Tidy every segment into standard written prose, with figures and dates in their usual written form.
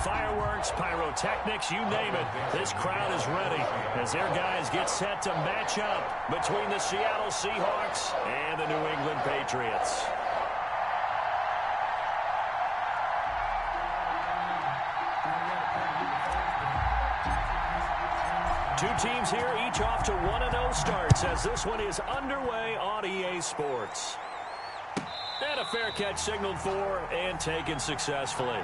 fireworks, pyrotechnics, you name it. This crowd is ready as their guys get set to match up between the Seattle Seahawks and the New England Patriots. Two teams here, each off to 1-0 starts as this one is underway on EA Sports. And a fair catch signaled for and taken successfully.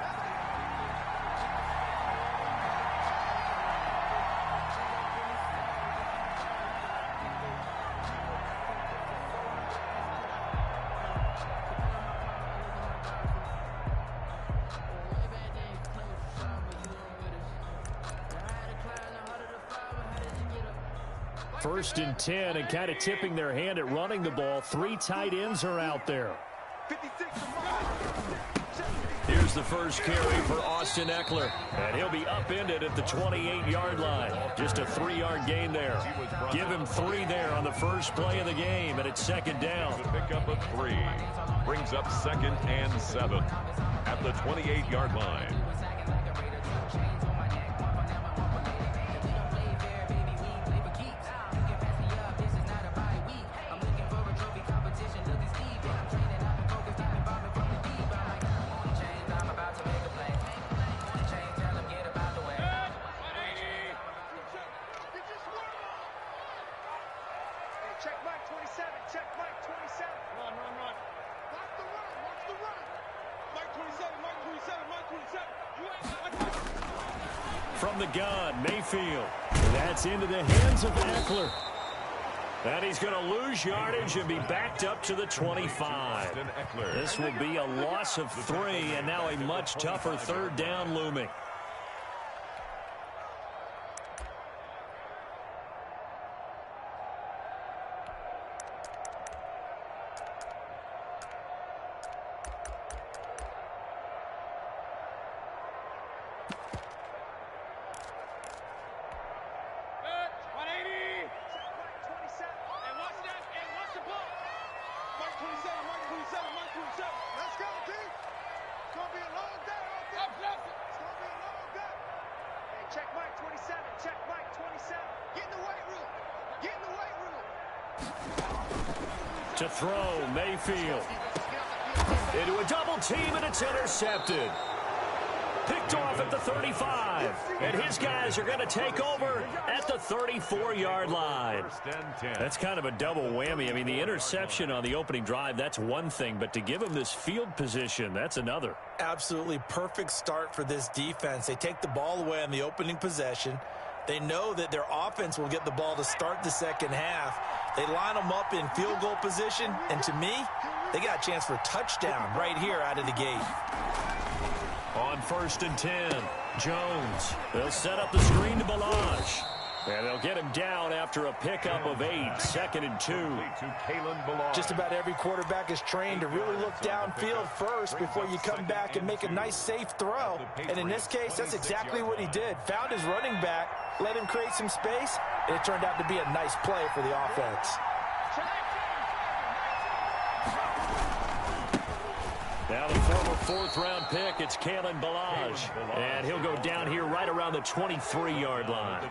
First and 10, and kind of tipping their hand at running the ball. Three tight ends are out there. Here's the first carry for Austin Eckler, and he'll be upended at the 28-yard line. Just a 3-yard gain there. Give him 3 there on the first play of the game, and it's second down. Pick up a 3. Brings up 2nd and 7 at the 28-yard line. From the gun, Mayfield. That's into the hands of Eckler. And he's going to lose yardage and be backed up to the 25. This will be a loss of 3, and now a much tougher third down looming. To throw, Mayfield. Into a double team, and it's intercepted. Picked off at the 35. And his guys are going to take over at the 34-yard line. That's kind of a double whammy. I mean, the interception on the opening drive, that's one thing. But to give him this field position, that's another. Absolutely perfect start for this defense. They take the ball away on the opening possession. They know that their offense will get the ball to start the second half. They line them up in field goal position, and to me, they got a chance for a touchdown right here out of the gate. On 1st and 10, Jones. They'll set up the screen to Balaj. And they'll get him down after a pickup of 8, 2nd and 2. Just about every quarterback is trained to really look downfield first before you come back and make a nice, safe throw. And in this case, that's exactly what he did. Found his running back, let him create some space, and it turned out to be a nice play for the offense. Now the former 4th-round pick, it's Kalen Balaj. And he'll go down here right around the 23-yard line.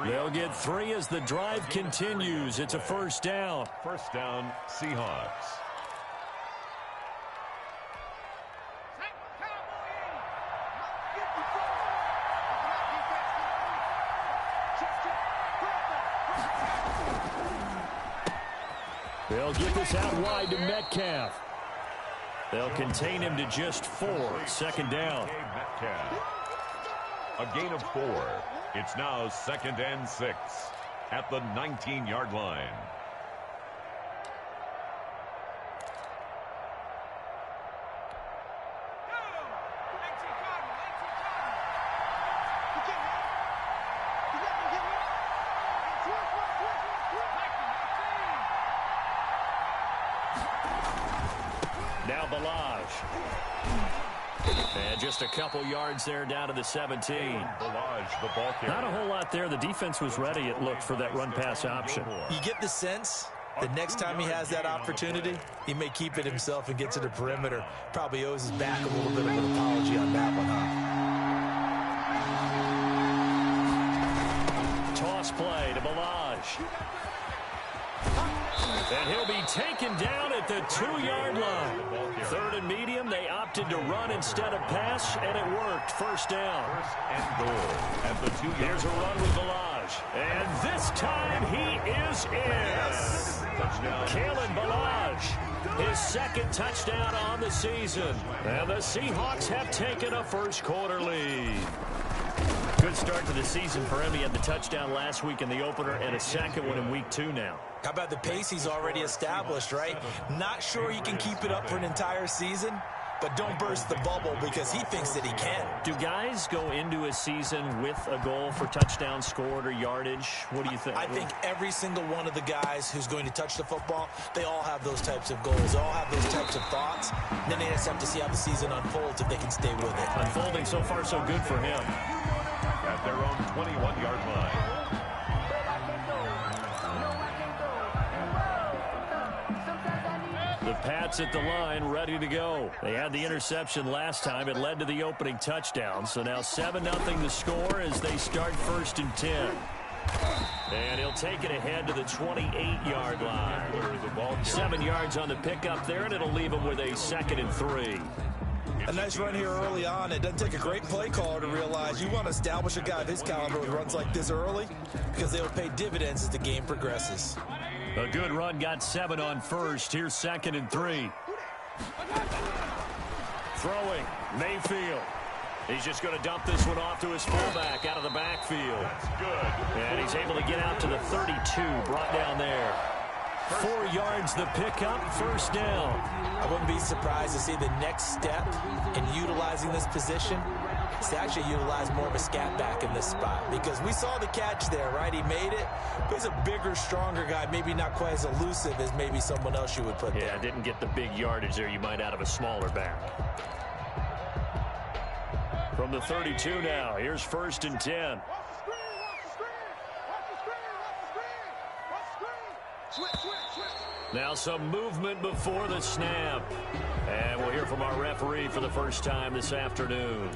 They'll get 3 as the drive continues. It's a first down. First down, Seahawks. They'll get this out wide to Metcalf. They'll contain him to just 4. Second down. A gain of 4. It's now 2nd and 6 at the 19-yard line. Now Balaj. And just a couple yards there down to the 17. Not a whole lot there. The defense was ready, it looked, for that run-pass option. You get the sense the next time he has that opportunity, he may keep it himself and get to the perimeter. Probably owes his back a little bit of an apology on that one, huh? toss play to Balaj. And he'll be taken down at the 2-yard line. 3rd and medium. They opted to run instead of pass, and it worked. First down. First and goal at the 2-yard line. Here's a run with Balaj. And this time he is in. Yes. Touchdown. Kalen Balaj, his 2nd touchdown on the season. And the Seahawks have taken a first-quarter lead. Good start to the season for him. He had the touchdown last week in the opener and a 2nd one in week 2 now. How about the pace he's already established, right? Not sure he can keep it up for an entire season, but don't burst the bubble because he thinks that he can. Do guys go into a season with a goal for touchdowns scored or yardage? What do you think? I think every single one of the guys who's going to touch the football, they all have those types of goals. They all have those types of thoughts. And then they just have to see how the season unfolds if they can stay with it. Unfolding so far so good for him. At their own 21-yard line. The Pats at the line, ready to go. They had the interception last time. It led to the opening touchdown. So now 7-0 the score as they start 1st and 10. And he'll take it ahead to the 28-yard line. 7 yards on the pickup there, and it'll leave him with a 2nd and 3. A nice run here early on. It doesn't take a great play caller to realize you want to establish a guy of his caliber with runs like this early because they will pay dividends as the game progresses. A good run, got 7 on 1st. Here's 2nd and 3. Throwing, Mayfield. He's just going to dump this one off to his fullback out of the backfield. That's good. And he's able to get out to the 32, brought down there. 4 yards the pickup, 1st down. I wouldn't be surprised to see the next step in utilizing this position is to actually utilize more of a scat back in this spot because we saw the catch there, right? He made it, but he's a bigger, stronger guy, maybe not quite as elusive as maybe someone else you would put there. Yeah, didn't get the big yardage there you might out of a smaller back. From the 32 now, here's 1st and 10. Now some movement before the snap. And we'll hear from our referee for the first time this afternoon.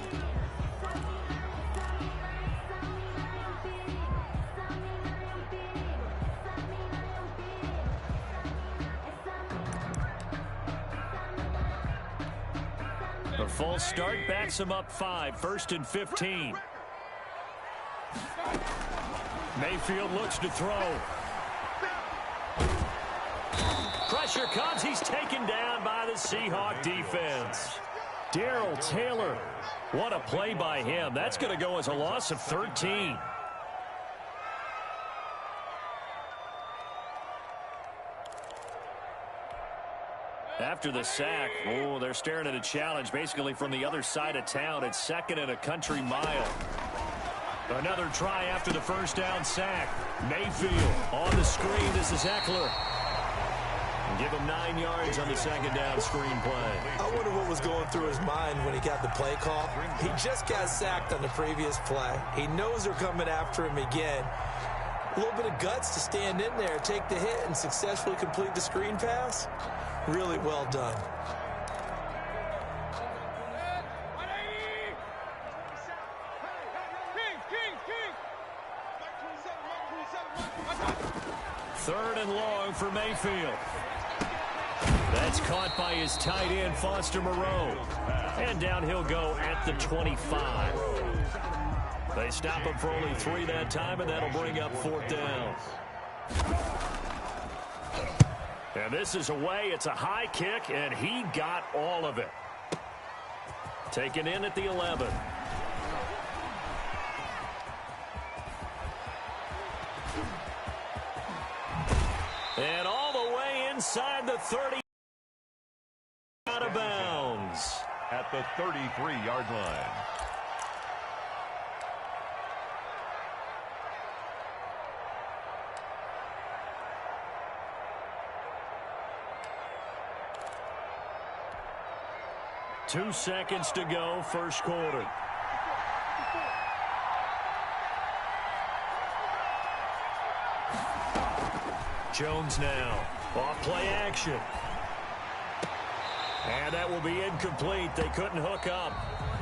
A false start backs him up 5, 1st and 15. Mayfield looks to throw. Pressure comes. He's taken down by the Seahawk defense. Darrell Taylor. What a play by him. That's going to go as a loss of 13. After the sack, oh, they're staring at a challenge basically from the other side of town. It's 2nd and a country mile. Another try after the 1st down sack. Mayfield on the screen. This is Eckler. Give him 9 yards on the 2nd down screen play. I wonder what was going through his mind when he got the play call. He just got sacked on the previous play. He knows they're coming after him again. A little bit of guts to stand in there, take the hit, and successfully complete the screen pass. Really well done. Third and long for Mayfield. That's caught by his tight end, Foster Moreau. And down he'll go at the 25. They stop him for only 3 that time, and that'll bring up 4th down. And this is away. It's a high kick, and he got all of it. Taken in at the 11. And all the way inside the 30. Out of bounds. At the 33-yard line. Two seconds to go, first quarter. Jones now. Off play action. And that will be incomplete. They couldn't hook up.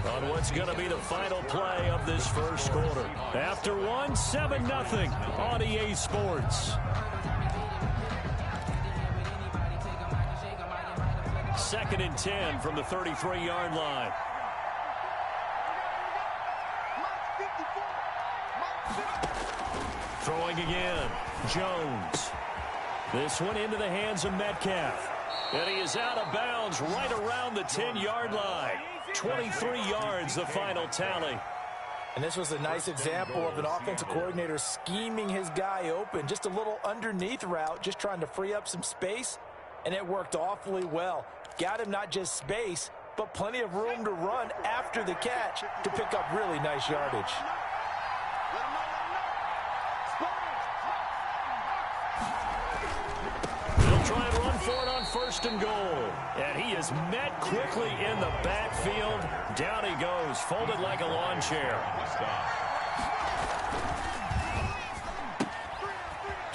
on what's going to be the final play of this first quarter. After one, 7-0 on EA Sports. Second and 10 from the 33-yard line. Throwing again, Jones. This one into the hands of Metcalf. And he is out of bounds right around the 10-yard line. 23 yards, the final tally. And this was a nice example of an offensive coordinator scheming his guy open. Just a little underneath route, just trying to free up some space. And it worked awfully well. Got him not just space, but plenty of room to run after the catch to pick up really nice yardage. They'll try and run for it on first and goal. And he is met quickly in the backfield. Down he goes, folded like a lawn chair.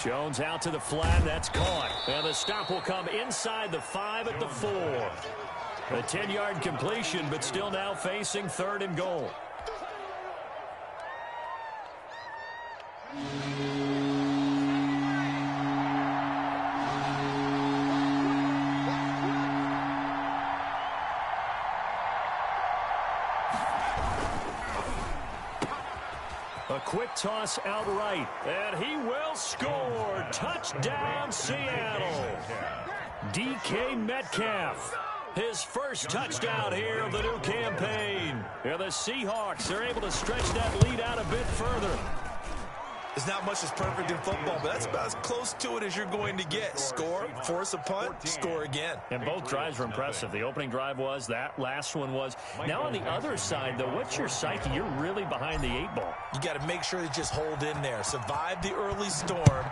Jones out to the flat. That's caught. And the stop will come inside the 5 at the 4. A 10-yard completion, but still now facing third and goal. A quick toss outright, and he will score. Touchdown, Seattle. DK Metcalf, his first touchdown here of the new campaign. And the Seahawks are able to stretch that lead out a bit further. There's not much that's perfect in football, but that's about as close to it as you're going to get. Score, force a punt, score again. And both drives were impressive. The opening drive was, that last one was. Now on the other side, though, what's your psyche? You're really behind the 8 ball. You got to make sure to just hold in there. Survive the early storm,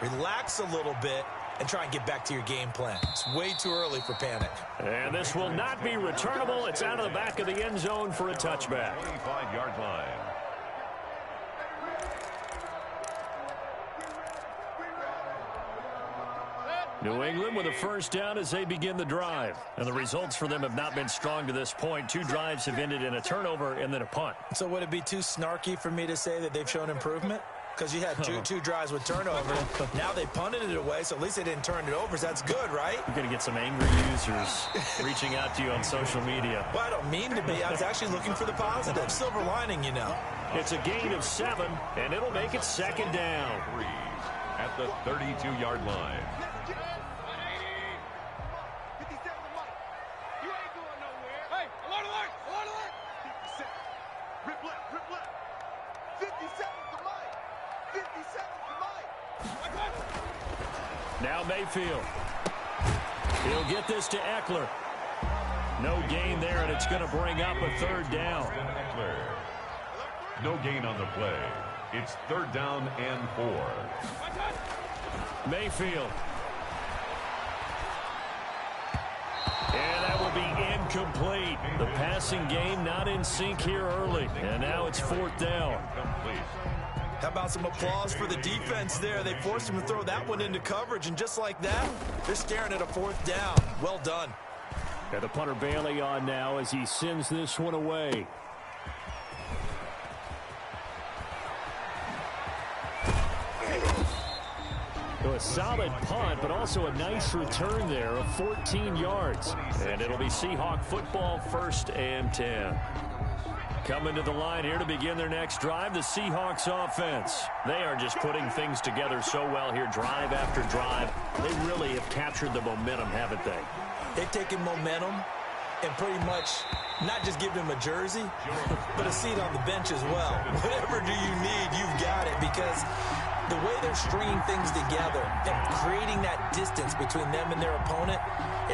relax a little bit, and try and get back to your game plan. It's way too early for panic. And this will not be returnable. It's out of the back of the end zone for a touchback. 25-yard line. New England with a first down as they begin the drive. And the results for them have not been strong to this point. 2 drives have ended in a turnover and then a punt. So would it be too snarky for me to say that they've shown improvement? Because you had two drives with turnover. Now they punted it away, so at least they didn't turn it over. So that's good, right? You're going to get some angry users reaching out to you on social media. Well, I don't mean to be. I was actually looking for the positive. Silver lining, you know. It's a gain of 7, and it'll make it second down. 3 at the 32-yard line. Now Mayfield. He'll get this to Eckler. No gain there, and it's going to bring up a third down. No gain on the play. It's third down and 4. Mayfield. And that will be incomplete. The passing game not in sync here early. And now it's fourth down. How about some applause for the defense there? They forced him to throw that one into coverage, and just like that, they're staring at a fourth down. Well done. And the punter Bailey on now as he sends this one away. So a solid punt, but also a nice return there of 14 yards. And it'll be Seahawk football, 1st and 10. Coming to the line here to begin their next drive, the Seahawks offense. They are just putting things together so well here, drive after drive. They really have captured the momentum, haven't they? They've taken momentum and pretty much not just give him a jersey, but a seat on the bench as well. Whatever do you need, you've got it, because the way they're stringing things together and creating that distance between them and their opponent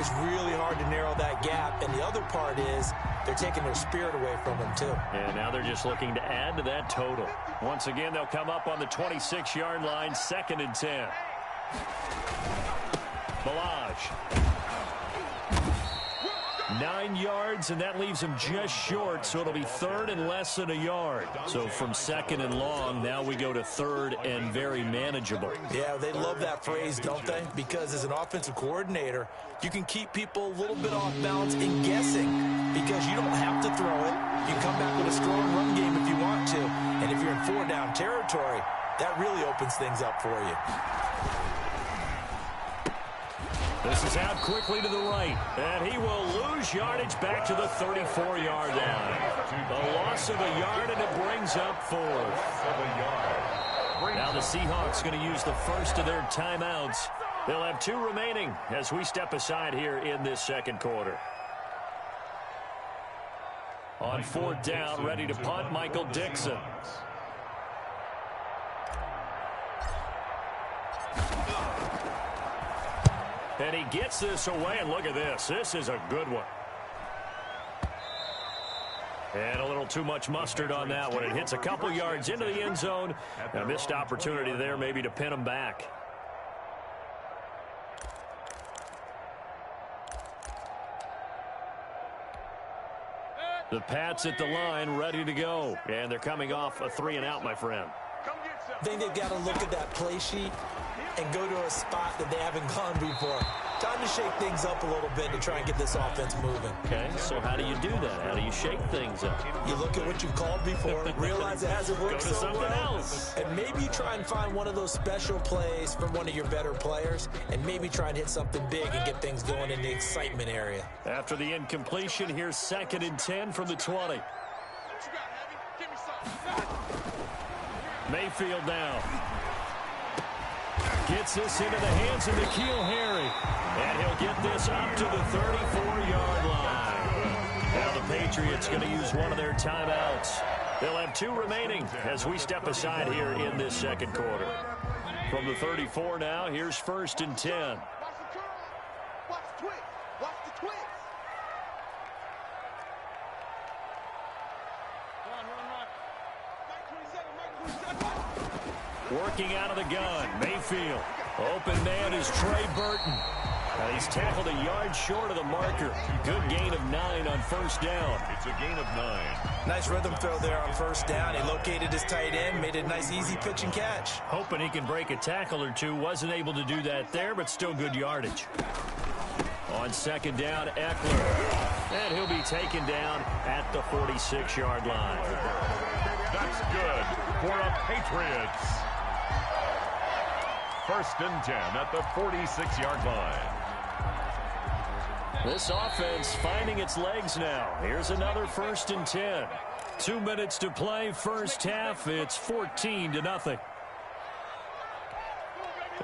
is really hard to narrow that gap. And the other part is they're taking their spirit away from them, too. And now they're just looking to add to that total. Once again, they'll come up on the 26-yard line, 2nd and 10. Balaj. 9 yards, and that leaves him just short, so it'll be third and less than a yard. So from second and long, now we go to third and very manageable. Yeah, they love that phrase, don't they? Because as an offensive coordinator, you can keep people a little bit off balance and guessing because you don't have to throw it. You can come back with a strong run game if you want to, and if you're in four-down territory, that really opens things up for you. This is out quickly to the right, and he will lose yardage back to the 34-yard line. The loss of a yard, and it brings up fourth. Now the Seahawks going to use the first of their timeouts. They'll have 2 remaining as we step aside here in this second quarter. On fourth down, ready to punt, Michael Dixon. And he gets this away, and look at this. This is a good one. And a little too much mustard on that one. It hits a couple yards into the end zone. A missed opportunity there maybe to pin him back. The Pats at the line, ready to go. And they're coming off a 3-and-out, my friend. I think they've got to look at that play sheet and go to a spot that they haven't gone before. Time to shake things up a little bit to try and get this offense moving. Okay, so how do you do that? How do you shake things up? You look at what you've called before, realize it hasn't worked so something well, else. and maybe try and find one of those special plays from one of your better players, and maybe try and hit something big and get things going in the excitement area. After the incompletion, here's 2nd and 10 from the 20. Mayfield now. Gets this into the hands of N'Keal Harry. And he'll get this up to the 34-yard line. Now the Patriots going to use one of their timeouts. They'll have 2 remaining as we step aside here in this second quarter. From the 34 now, here's 1st and 10. Watch the twist. Watch the twist. Working out of the gun, Mayfield. Open man is Trey Burton. He's tackled a yard short of the marker. Good gain of 9 on 1st down. It's a gain of 9. Nice rhythm throw there on 1st down. He located his tight end, made it a nice easy pitch and catch. Hoping he can break a tackle or two. Wasn't able to do that there, but still good yardage. On 2nd down, Eckler. And he'll be taken down at the 46-yard line. That's good for a Patriots. 1st and 10 at the 46-yard line. This offense finding its legs now. Here's another 1st and 10. 2 minutes to play, first half. It's 14-0.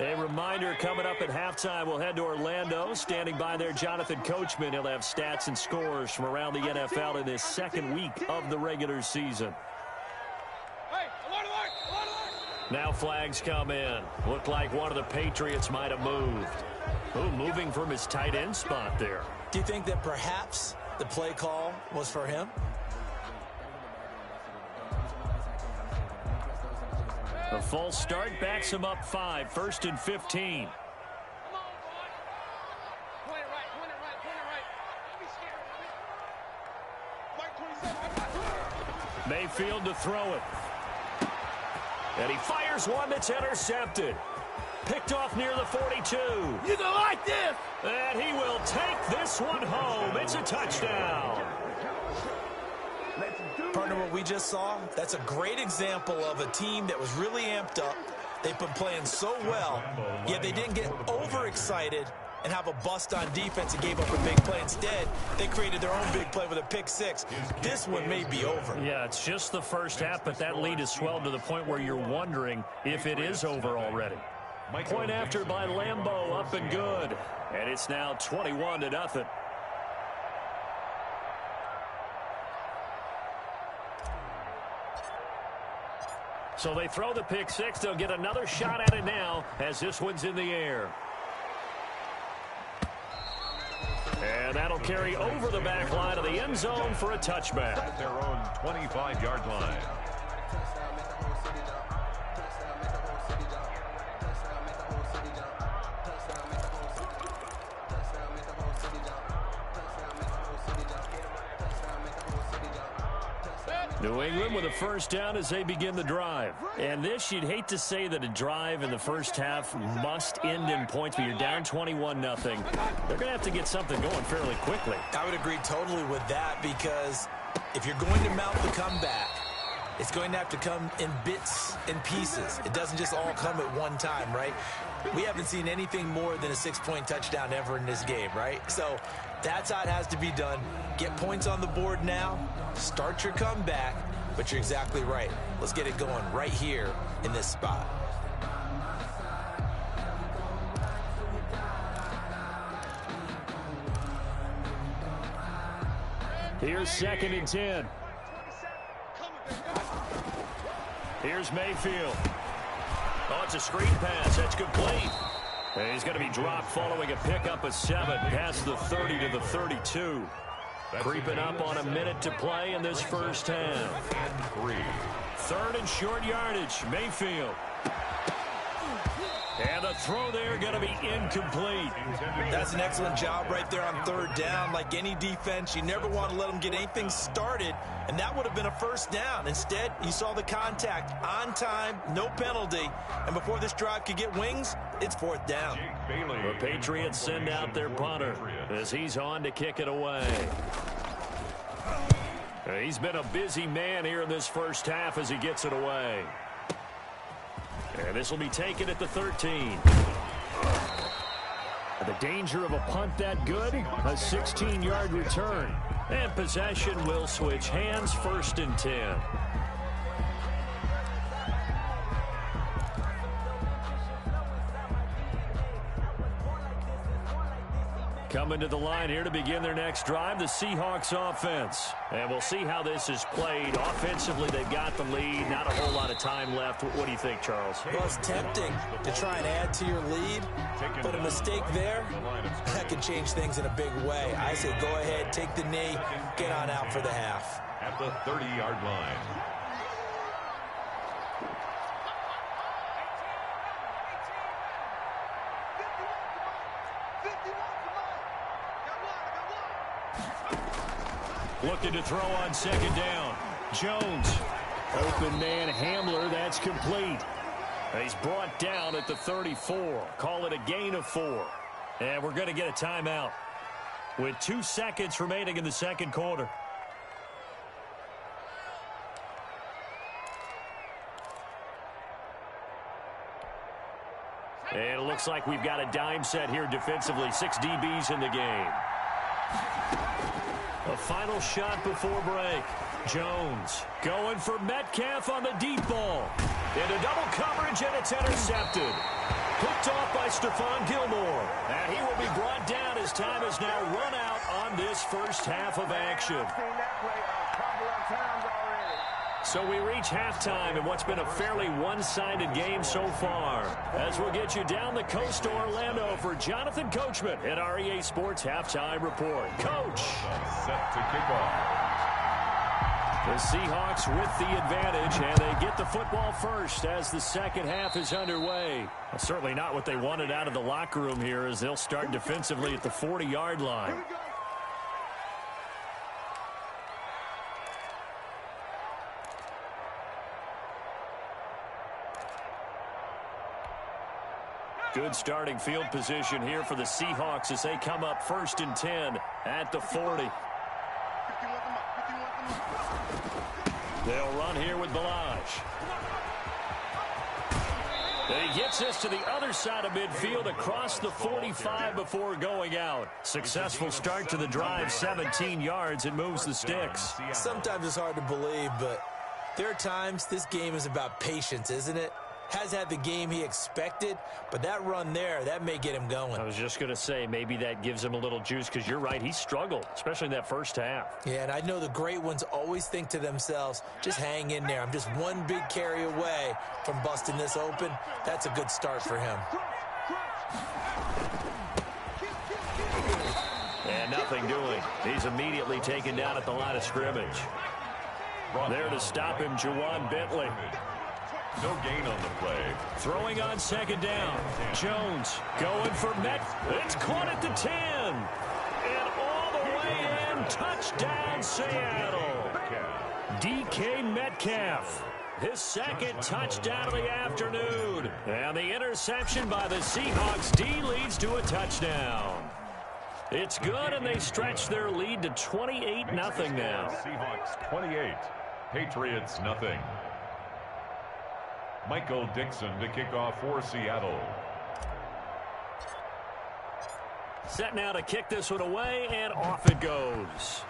A reminder coming up at halftime. We'll head to Orlando. Standing by there, Jonathan Coachman. He'll have stats and scores from around the NFL in this second week of the regular season. Now flags come in. Looked like one of the Patriots might have moved. Ooh, moving from his tight end spot there. Do you think that perhaps the play call was for him? The false start backs him up 5. 1st and 15. Mayfield to throw it. And he fires one that's intercepted. Picked off near the 42. You gonna like this? And he will take this one home. It's a touchdown. Partner, what we just saw, that's a great example of a team that was really amped up. They've been playing so well, yet they didn't get overexcited and have a bust on defense and gave up a big play. Instead, they created their own big play with a pick 6. This one may be over. Yeah, it's just the first half, but that lead has swelled to the point where you're wondering if it is over already. Point after by Lambeau, up and good. And it's now 21-0. So they throw the pick 6. They'll get another shot at it now as this one's in the air. And that'll carry over the back line of the end zone for a touchback. At their own 25-yard line. New England with a first down as they begin the drive. And this, you'd hate to say that a drive in the first half must end in points, but you're down 21-0. They're going to have to get something going fairly quickly. I would agree totally with that, because if you're going to mount the comeback, it's going to have to come in bits and pieces. It doesn't just all come at one time, right? We haven't seen anything more than a 6-point touchdown ever in this game, right? So that's how it has to be done. Get points on the board now, start your comeback, but you're exactly right. Let's get it going right here in this spot. Here's 2nd and 10. Here's Mayfield. Oh, it's a screen pass. That's complete. And he's going to be dropped following a pickup of 7 past the 30 to the 32. Creeping up on a minute to play in this first half. 3rd and short yardage. Mayfield. And the throw there going to be incomplete. That's an excellent job right there on 3rd down. Like any defense, you never want to let them get anything started, and that would have been a first down. Instead, you saw the contact on time, no penalty, and before this drive could get wings, it's 4th down. The Patriots send out their punter as he's on to kick it away. He's been a busy man here in this first half as he gets it away. And this will be taken at the 13. The danger of a punt that good, a 16-yard return. And possession will switch hands, 1st and 10. Coming to the line here to begin their next drive, the Seahawks offense. And we'll see how this is played. Offensively, they've got the lead. Not a whole lot of time left. What do you think, Charles? Well, it's tempting to try and add to your lead, but a mistake there, that could change things in a big way. I say go ahead, take the knee, get on out for the half. At the 30-yard line. Looking to throw on 2nd down. Jones. Open man Hamler. That's complete. He's brought down at the 34. Call it a gain of 4. And we're going to get a timeout with 2 seconds remaining in the second quarter. And it looks like we've got a dime set here defensively. 6 DBs in the game. A final shot before break. Jones going for Metcalf on the deep ball. Into double coverage, and it's intercepted. Picked off by Stephon Gilmore. And he will be brought down as time has now run out on this first half of action. So we reach halftime in what's been a fairly one-sided game so far. As we'll get you down the coast to Orlando for Jonathan Coachman at our EA Sports Halftime Report. Coach. Set to kick off. The Seahawks with the advantage, and they get the football first as the second half is underway. Well, certainly not what they wanted out of the locker room here, as they'll start defensively at the 40-yard line. Good starting field position here for the Seahawks as they come up 1st and 10 at the 40. They'll run here with Balaj. And he gets this to the other side of midfield across the 45 before going out. Successful start to the drive, 17 yards, and moves the sticks. Sometimes it's hard to believe, but there are times this game is about patience, isn't it? Has had the game he expected, but that run there, that may get him going. I was just going to say, maybe that gives him a little juice, because you're right, he struggled, especially in that first half. Yeah, and I know the great ones always think to themselves, just hang in there. I'm just one big carry away from busting this open. That's a good start for him. And nothing doing. He's immediately taken down at the line of scrimmage. There to stop him, Juwan Bentley. No gain on the play. Throwing on 2nd down. Jones going for Met. It's caught at the 10. And all the way in. Touchdown, Seattle. DK Metcalf. His second touchdown of the afternoon. And the interception by the Seahawks D leads to a touchdown. It's good, and they stretch their lead to 28-0 now. Seahawks 28, Patriots nothing. Michael Dixon to kick off for Seattle. Set now to kick this one away, and off it goes.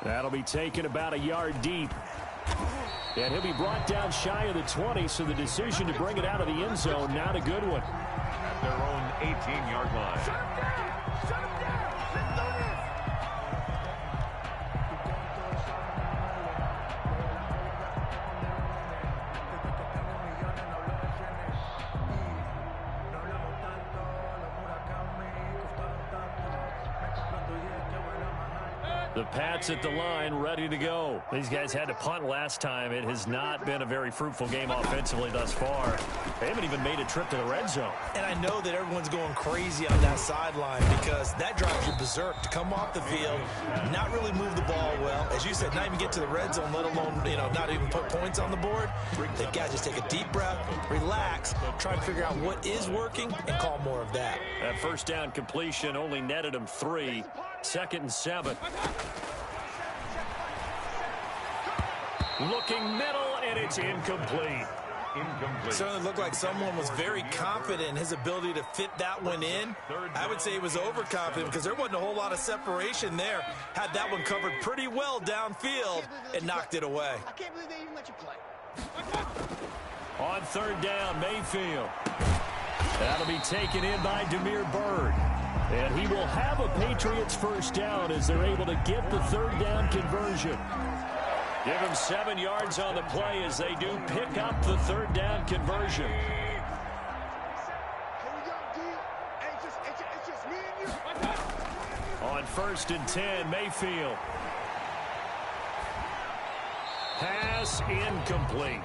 That'll be taken about a yard deep. And he'll be brought down shy of the 20, so the decision to bring it out of the end zone, not a good one. At their own 18-yard line. Shut him down! Shut him down! Sit down there! The Pats at the line, ready to go. These guys had to punt last time. It has not been a very fruitful game offensively thus far. They haven't even made a trip to the red zone. And I know that everyone's going crazy on that sideline because that drives you berserk to come off the field, not really move the ball well. As you said, not even get to the red zone, let alone, not even put points on the board. They've got to just take a deep breath, relax, try and figure out what is working, and call more of that. That first down completion only netted them 3. 2nd and 7. Looking middle, and it's incomplete. Certainly looked like someone was very confident in his ability to fit that one in. I would say he was overconfident because there wasn't a whole lot of separation there. Had that one covered pretty well downfield and knocked it away. I can't believe they even let you play. On 3rd down, Mayfield. That'll be taken in by Damiere Byrd. And he will have a Patriots first down as they're able to get the 3rd down conversion. Give him 7 yards on the play as they do pick up the 3rd down conversion. Here we go, D. Hey, it's just me and you. On 1st and 10, Mayfield. Pass incomplete.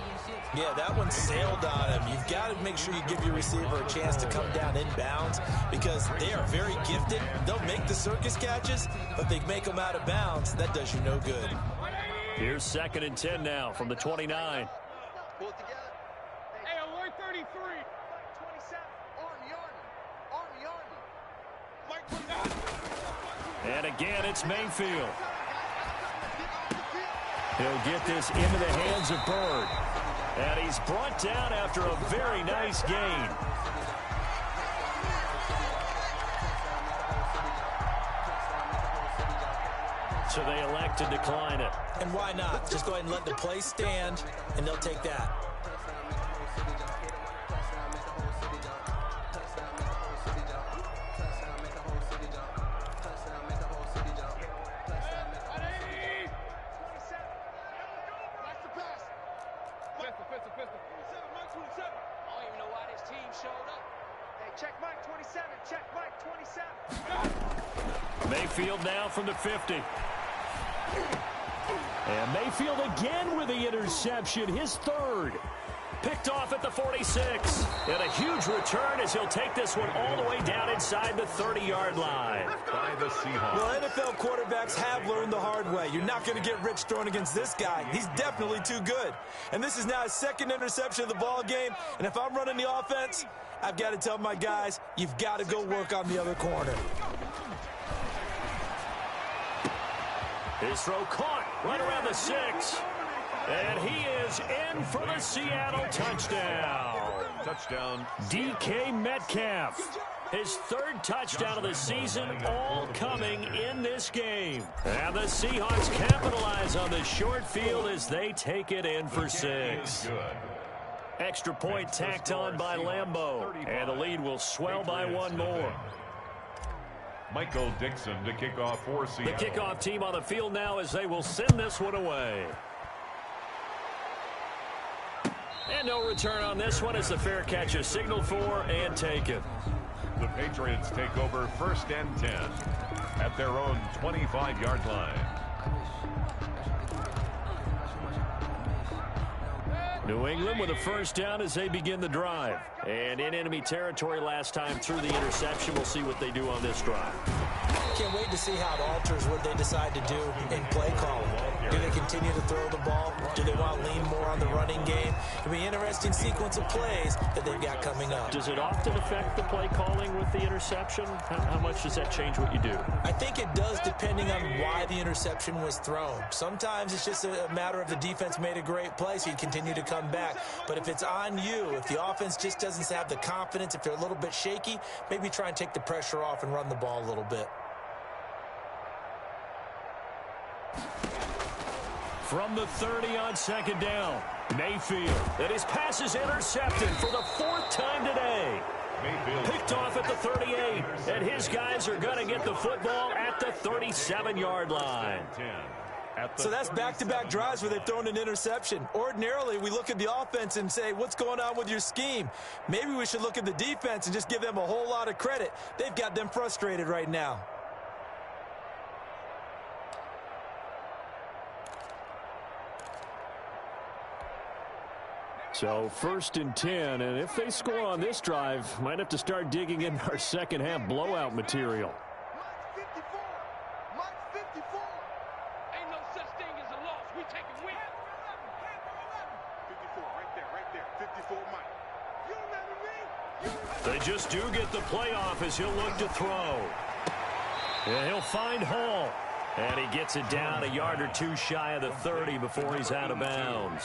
Yeah, that one sailed on him. You've got to make sure you give your receiver a chance to come down inbounds because they are very gifted. They'll make the circus catches, but they make them out of bounds. That does you no good. Here's 2nd and 10 now from the 29. Pull it together. Hey, alert 33. 27. Army. Mike, put that. And again, it's Mayfield. He'll get this into the hands of Byrd. And he's brought down after a very nice gain. So they elect to decline it. And why not? Just go ahead and let the play stand, and they'll take that. Mayfield now from the 50. And Mayfield again with the interception, his 3rd. Picked off at the 46. And a huge return as he'll take this one all the way down inside the 30-yard line. By the Seahawks. Well, NFL quarterbacks have learned the hard way. You're not going to get rich throwing against this guy. He's definitely too good. And this is now his 2nd interception of the ball game. And if I'm running the offense, I've got to tell my guys, you've got to go work on the other corner. His throw caught right around the 6. And he is in for the Seattle touchdown. Touchdown. DK Metcalf. His 3rd touchdown of the season, all coming in this game. And the Seahawks capitalize on the short field as they take it in for 6. Extra point tacked on by Lambeau. And the lead will swell by 1 more. Michael Dixon to kick off for Seattle. The kickoff team on the field now as they will send this one away. And no return on this one as the fair catch is signaled for and taken. The Patriots take over 1st and 10 at their own 25-yard line. New England with a first down as they begin the drive. And in enemy territory last time through the interception. We'll see what they do on this drive. Can't wait to see how it alters what they decide to do in play calling. Do they continue to throw the ball? Do they want to lean more on the running game? It'll be an interesting sequence of plays that they've got coming up. Does it often affect the play calling with the interception? How much does that change what you do? I think it does, depending on why the interception was thrown. Sometimes it's just a matter of the defense made a great play, so you continue to come back. But if it's on you, if the offense just doesn't have the confidence, if they're a little bit shaky, maybe try and take the pressure off and run the ball a little bit. From the 30 on second down, Mayfield. And his pass is intercepted for the 4th time today. Mayfield Picked off at the 38, and his guys are going to get the football at the 37-yard line. So that's back-to-back drives where they've thrown an interception. Ordinarily, we look at the offense and say, what's going on with your scheme? Maybe we should look at the defense and just give them a whole lot of credit. They've got them frustrated right now. So 1st and 10, and if they score on this drive, might have to start digging in our second-half blowout material. Mike's 54. Mike's 54. Ain't no such thing as a loss. We take a win. 54, right there. 54, Mike. You remember me? They just do get the playoff as he'll look to throw. And he'll find Hall. And he gets it down a yard or two shy of the 30 before he's out of bounds.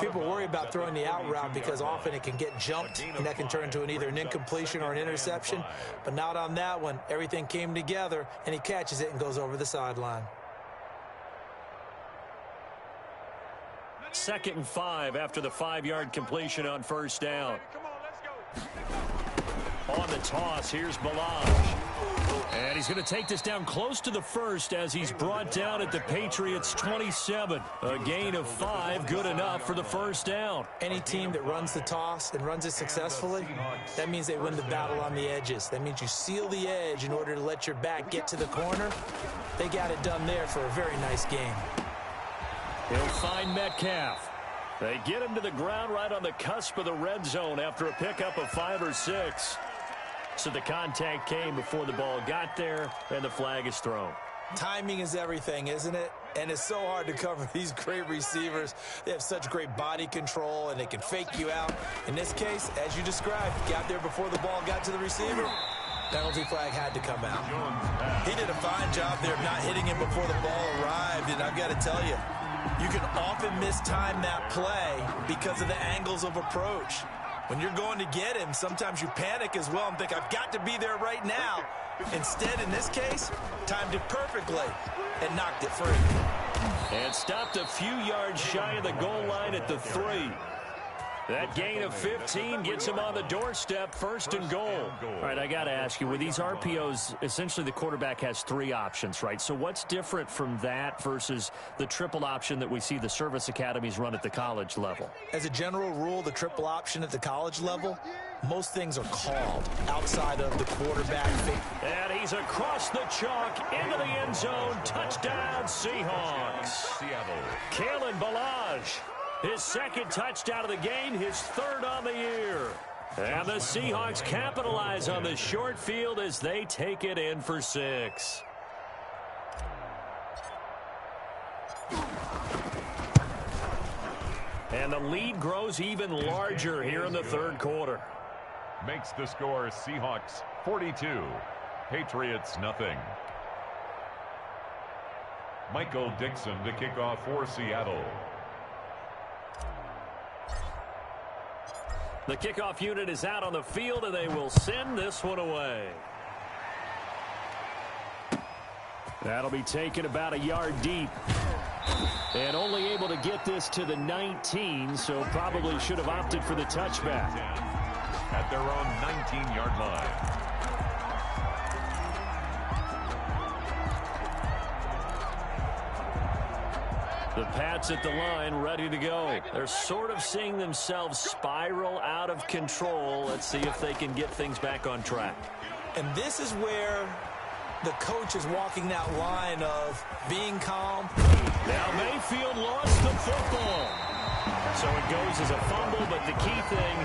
People worry about throwing the out route because often it can get jumped, and that can turn into either an incompletion or an interception. But not on that one. Everything came together, and he catches it and goes over the sideline. 2nd and 5 after the 5-yard completion on 1st down. Come on, let's go. On the toss, here's Balaj. And he's going to take this down close to the 1st as he's brought down at the Patriots' 27. A gain of 5, good enough for the 1st down. Any team that runs the toss and runs it successfully, that means they win the battle on the edges. That means you seal the edge in order to let your back get to the corner. They got it done there for a very nice game. He'll find Metcalf. They get him to the ground right on the cusp of the red zone after a pickup of 5 or 6. So the contact came before the ball got there, and the flag is thrown. Timing is everything, isn't it? And it's so hard to cover these great receivers. They have such great body control, and they can fake you out. In this case, as you described, got there before the ball got to the receiver. Penalty flag had to come out. He did a fine job there of not hitting him before the ball arrived, and I've got to tell you, you can often mistime that play because of the angles of approach. When you're going to get him, sometimes you panic as well and think, I've got to be there right now. Instead, in this case, timed it perfectly and knocked it free. And stopped a few yards shy of the goal line at the 3. That gain of 15 gets him on the doorstep, 1st and goal. All right, I got to ask you, with these RPOs, essentially the quarterback has 3 options, right? So what's different from that versus the triple option that we see the service academies run at the college level? As a general rule, the triple option at the college level, most things are called outside of the quarterback. And he's across the chalk into the end zone. Touchdown, Seahawks. Seattle. Kalen Balaj. His 2nd touchdown of the game, his 3rd on the year. And the Seahawks capitalize on the short field as they take it in for 6. And the lead grows even larger here in the 3rd quarter. Makes the score Seahawks 42, Patriots nothing. Michael Dixon to kick off for Seattle. The kickoff unit is out on the field, and they will send this one away. That'll be taken about a yard deep. And only able to get this to the 19, so probably should have opted for the touchback. At their own 19-yard line. The Pats at the line, ready to go. They're sort of seeing themselves spiral out of control. Let's see if they can get things back on track. And this is where the coach is walking that line of being calm. Now Mayfield lost the football. So So it goes as a fumble, but the key thing,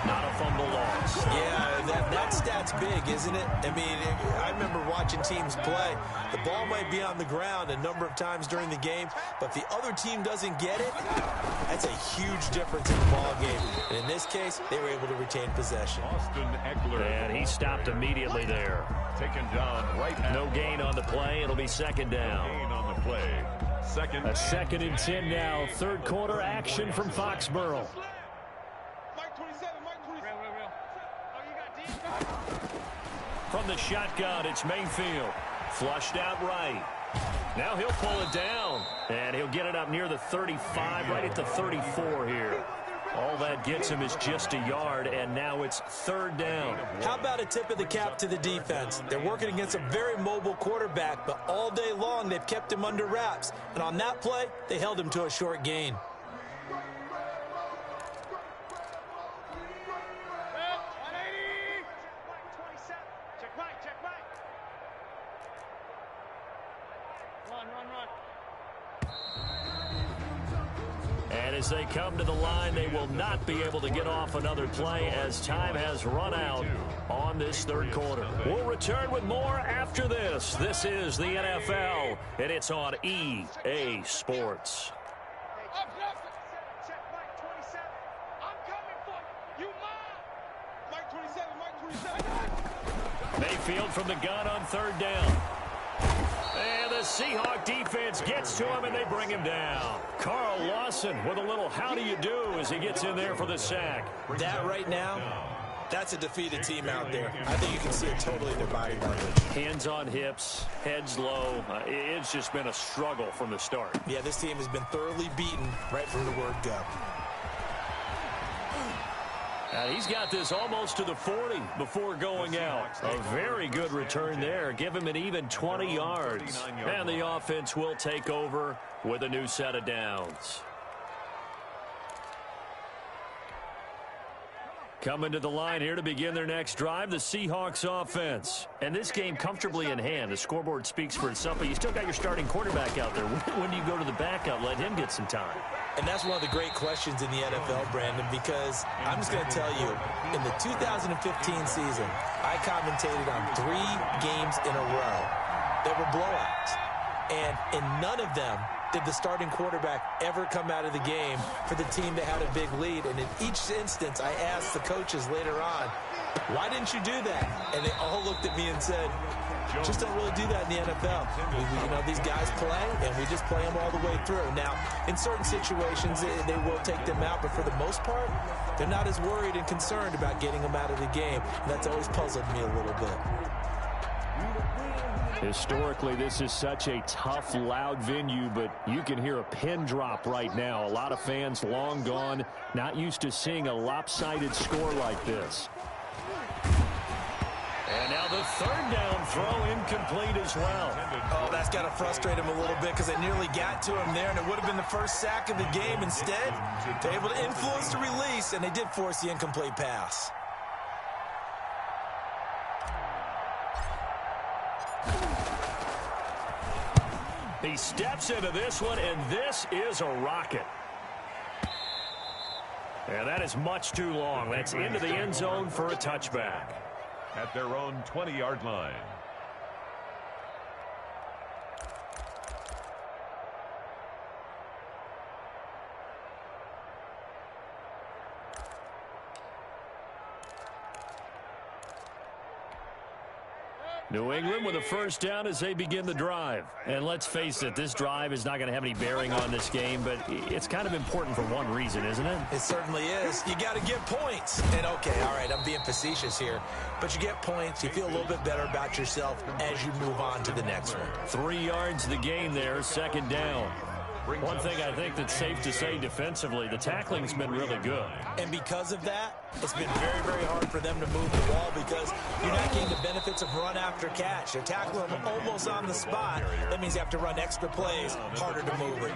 not a fumble loss. Yeah, that stat's big, isn't it? I mean, I remember watching teams play. The ball might be on the ground a number of times during the game, but if the other team doesn't get it, that's a huge difference in the ball game. And in this case, they were able to retain possession. Austin Eckler. And he stopped immediately there. Taken down right now. No gain on the play. It'll be second down. No gain on the play. A second and 10 now. Third quarter action from Foxborough. Mike 27, Mike 27. Oh, you got deep. From the shotgun, it's Mayfield. Flushed out right. Now he'll pull it down. And he'll get it up near the 35, right at the 34 here. All that gets him is just a yard, and now it's third down. How about a tip of the cap to the defense? They're working against a very mobile quarterback, but all day long they've kept him under wraps. And on that play, they held him to a short gain. Check Mike. Run. And as they come to the line, they will not be able to get off another play as time has run out on this third quarter. We'll return with more after this. This is the NFL, and it's on EA Sports. Check Mike 27. I'm coming for you. You mine. Mike 27, Mike 27. Mayfield from the gun on third down. And the Seahawk defense gets to him, and they bring him down. Carl Lawson with a little how do you do as he gets in there for the sack. That right now, that's a defeated team out there. I think you can see it totally in their body language. Hands on hips, heads low. It's just been a struggle from the start. Yeah, this team has been thoroughly beaten right from the word go. And he's got this almost to the 40 before going out. A very good return there. Give him an even 20 yards. And the offense will take over with a new set of downs. Coming to the line here to begin their next drive, the Seahawks offense. And this game comfortably in hand. The scoreboard speaks for itself, but you still got your starting quarterback out there. When do you go to the backup? Let him get some time. And that's one of the great questions in the NFL, Brandon, because I'm just going to tell you, in the 2015 season, I commentated on 3 games in a row that were blowouts. And in none of them did the starting quarterback ever come out of the game for the team that had a big lead. And in each instance, I asked the coaches later on, why didn't you do that? And they all looked at me and said, just don't really do that in the NFL. You know, these guys play, and we just play them all the way through. Now, in certain situations, they will take them out, but for the most part, they're not as worried and concerned about getting them out of the game. And that's always puzzled me a little bit. Historically, this is such a tough, loud venue, but you can hear a pin drop right now. A lot of fans long gone, not used to seeing a lopsided score like this. And now the third down throw incomplete as well. Oh, that's got to frustrate him a little bit because they nearly got to him there, and it would have been the first sack of the game. Instead, they're able to influence the release, and they did force the incomplete pass. He steps into this one, and this is a rocket. And that is much too long. That's into the end zone for a touchback. At their own 20-yard line. New England with a first down as they begin the drive. And let's face it, this drive is not going to have any bearing on this game, but it's kind of important for one reason, isn't it? It certainly is. You got to get points. And okay, all right, I'm being facetious here, but you get points, you feel a little bit better about yourself as you move on to the next one. 3 yards the gain there, second down. One thing I think that's safe to say defensively, the tackling's been really good. And because of that, it's been very, very hard for them to move the ball because you're not getting the benefits of run after catch. You're tackling them almost on the spot. That means you have to run extra plays, harder to move it.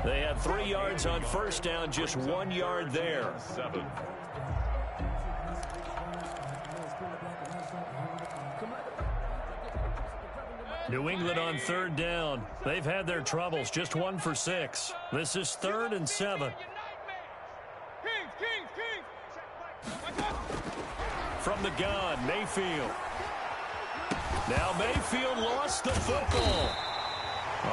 They had 3 yards on first down, just 1 yard there. 7. New England on third down. They've had their troubles, just 1 for 6. This is 3rd and 7. from the gun, Mayfield. Now Mayfield lost the football.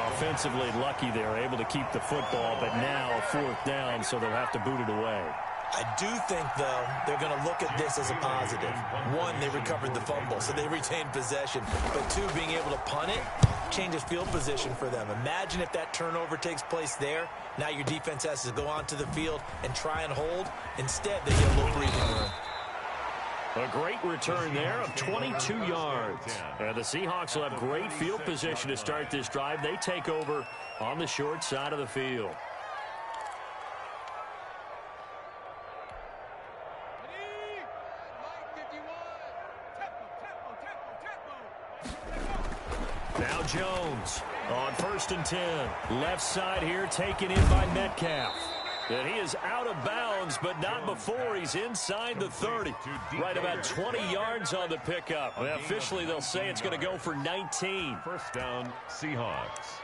Offensively lucky they're able to keep the football, but now a 4th down, so they'll have to boot it away. I do think, though, they're going to look at this as a positive. One, they recovered the fumble, so they retained possession. But two, being able to punt it changes field position for them. Imagine if that turnover takes place there. Now your defense has to go onto the field and try and hold. Instead, they get a little breathing room. A great return there of 22 yards. And the Seahawks will have great field position to start this drive. They take over on the short side of the field. Now Jones on 1st and 10. Left side here taken in by Metcalf. And he is out of bounds, but not before he's inside the 30. Right about 20 yards on the pickup. Well, officially, they'll say it's going to go for 19. 1st down, Seahawks.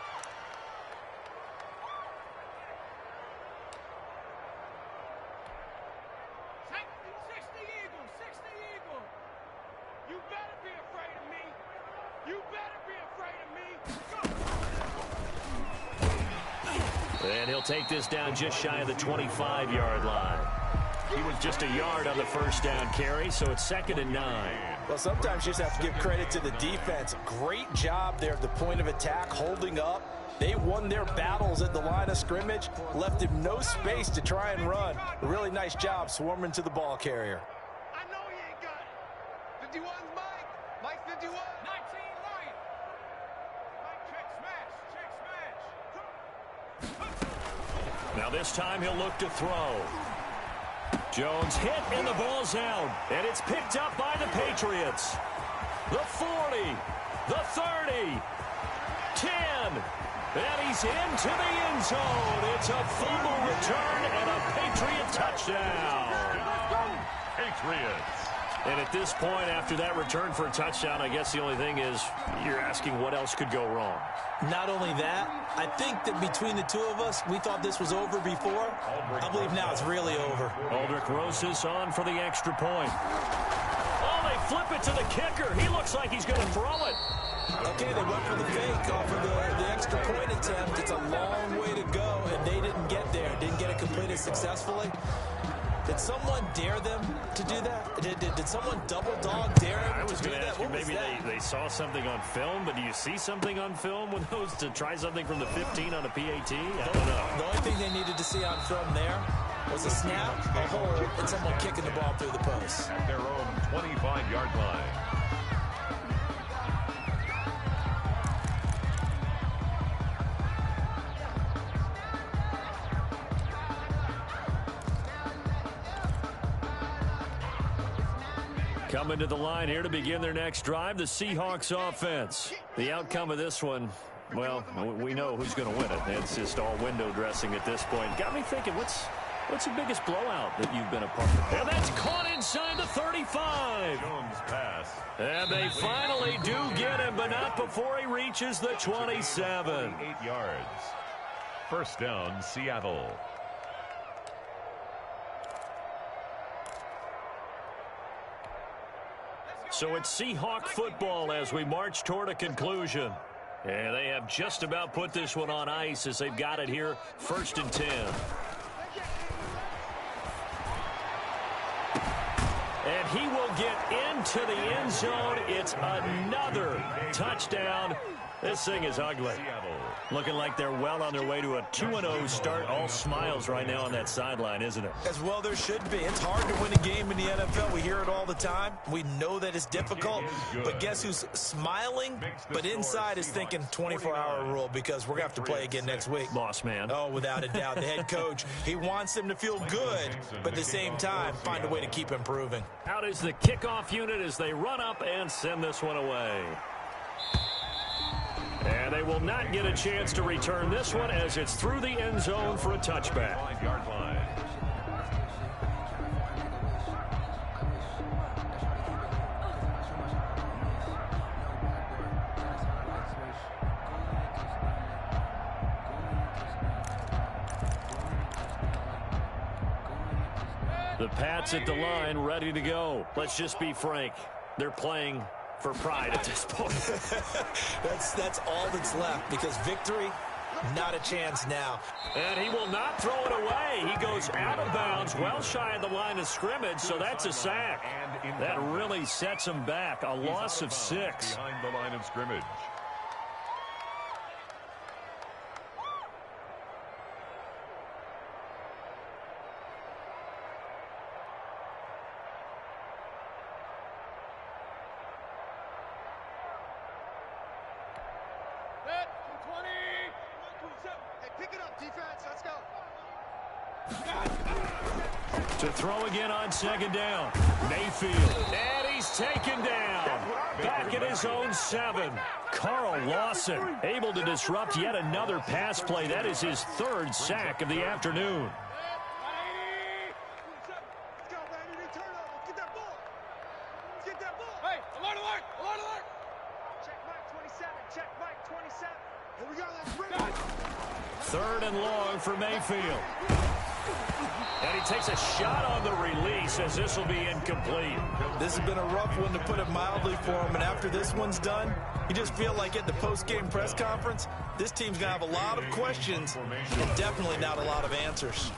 And he'll take this down just shy of the 25-yard line. He was just a yard on the 1st down carry, so it's 2nd and 9. Well, sometimes you just have to give credit to the defense. Great job there at the point of attack, holding up. They won their battles at the line of scrimmage, left him no space to try and run. A really nice job swarming to the ball carrier. I know he ain't got it. 51's Mike. Mike 51. 19 Lion. Mike check smash. Now this time he'll look to throw. Jones hit and the ball's out. And it's picked up by the Patriots. The 40, the 30, 10. And he's into the end zone. It's a fumble return and a Patriot touchdown. Patriots. And at this point, after that return for a touchdown, I guess the only thing is you're asking what else could go wrong. Not only that, I think that between the two of us, we thought this was over before. I believe now it's really over. Aldrich Rosas on for the extra point. Oh, they flip it to the kicker. He looks like he's going to throw it. Okay, they went for the fake off of the extra point attempt. It's a long way to go, and they didn't get there. Didn't get it completed successfully. Did someone dare them to do that? Did someone double dog dare them I was to do going to that? ask you, What was maybe that? they saw something on film, but do you see something on film with those to try something from the 15 on a PAT? I don't know. The only thing they needed to see on film there was a snap, a hold, and someone kicking the ball through the post. At their own 25-yard line. Coming to the line here to begin their next drive, the Seahawks offense. The outcome of this one, well, we know who's going to win it. It's just all window dressing at this point. Got me thinking, what's the biggest blowout that you've been a part of? And that's caught inside the 35. Jones pass. And they finally do get him, but not before he reaches the 27. 8 yards. 1st down, Seattle. So it's Seahawk football as we march toward a conclusion. And they have just about put this one on ice as they've got it here, 1st and 10. And he will get into the end zone. It's another touchdown. This thing is ugly. Looking like they're well on their way to a 2-0 start. All smiles right now on that sideline, isn't it? As well there should be. It's hard to win a game in the NFL. We hear it all the time. We know that it's difficult. But guess who's smiling? But inside is thinking 24-hour rule because we're going to have to play again next week. Boss man. Oh, without a doubt. The head coach, he wants them to feel good, but at the same time, find a way to keep improving. Out is the kickoff unit as they run up and send this one away. And they will not get a chance to return this one as it's through the end zone for a touchback. 5-yard line. The Pats at the line, ready to go. Let's just be frank. They're playing for pride at this point. That's all that's left, because victory, not a chance now. And he will not throw it away. He goes out of bounds, well shy of the line of scrimmage, so that's a sack. That really sets him back. A loss of 6. Behind the line of scrimmage. To throw again on second down. Mayfield. And he's taken down. Back at his own 7. Carl Lawson able to disrupt yet another pass play. That is his 3rd sack of the afternoon. Let's go, baby. New turnover. Get that ball. Let's get that ball. Hey, alert, alert, alert, alert. Check Mike 27. Check Mike 27. Here we go. Let's bring it. 3rd and long for Mayfield. And he takes a shot on the release as this will be incomplete. This has been a rough one, to put it mildly, for him. And after this one's done, you just feel like at the post-game press conference, this team's going to have a lot of questions and definitely not a lot of answers.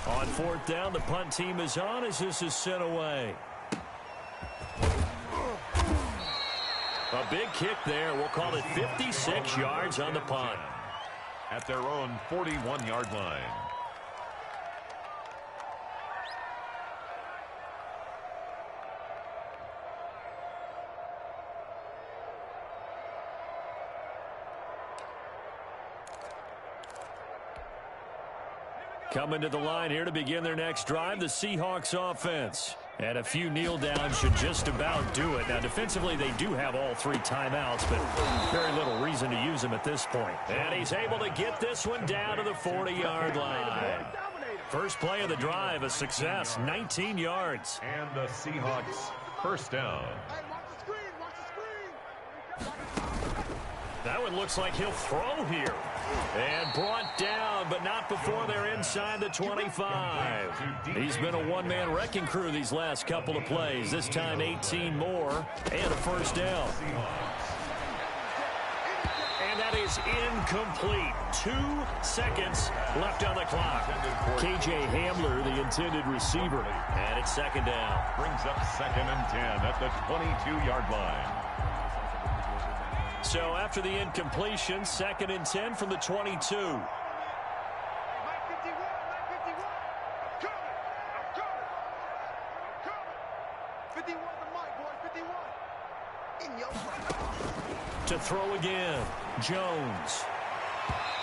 On 4th down, the punt team is on as this is sent away. A big kick there. We'll call it 56 yards on the punt. At their own 41-yard line. Coming to the line here to begin their next drive, the Seahawks offense. And a few kneel downs should just about do it. Now, defensively, they do have all 3 timeouts, but very little reason to use them at this point. And he's able to get this one down to the 40-yard line. First play of the drive, a success, 19 yards. And the Seahawks first down. Hey, watch the screen. Watch the screen. That one looks like he'll throw here. And brought down, but not before they're inside the 25. He's been a one-man wrecking crew these last couple of plays. This time 18 more and a first down. And that is incomplete. 2 seconds left on the clock. K.J. Hamler, the intended receiver. And it's second down. Brings up 2nd and 10 at the 22-yard line. So after the incompletion, 2nd and 10 from the 22. Mike 51. Mike 51. I'm coming. I'm coming. I'm coming. 51 to Mike, boys. 51. In your front. To throw again, Jones.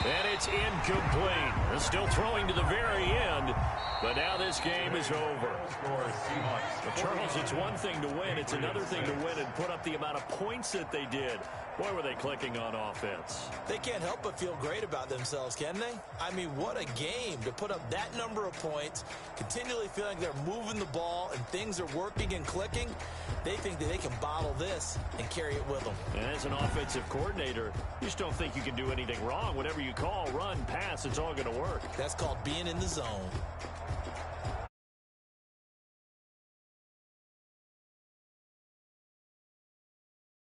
And it's incomplete. They're still throwing to the very end, but now this game is over. But Charles, it's one thing to win. It's another thing to win and put up the amount of points that they did. Boy, were they clicking on offense. They can't help but feel great about themselves, can they? I mean, what a game to put up that number of points, continually feeling they're moving the ball and things are working and clicking. They think that they can bottle this and carry it with them. And as an offensive coordinator, you just don't think you can do anything wrong. Whatever you call, run, pass, it's all going to work. That's called being in the zone.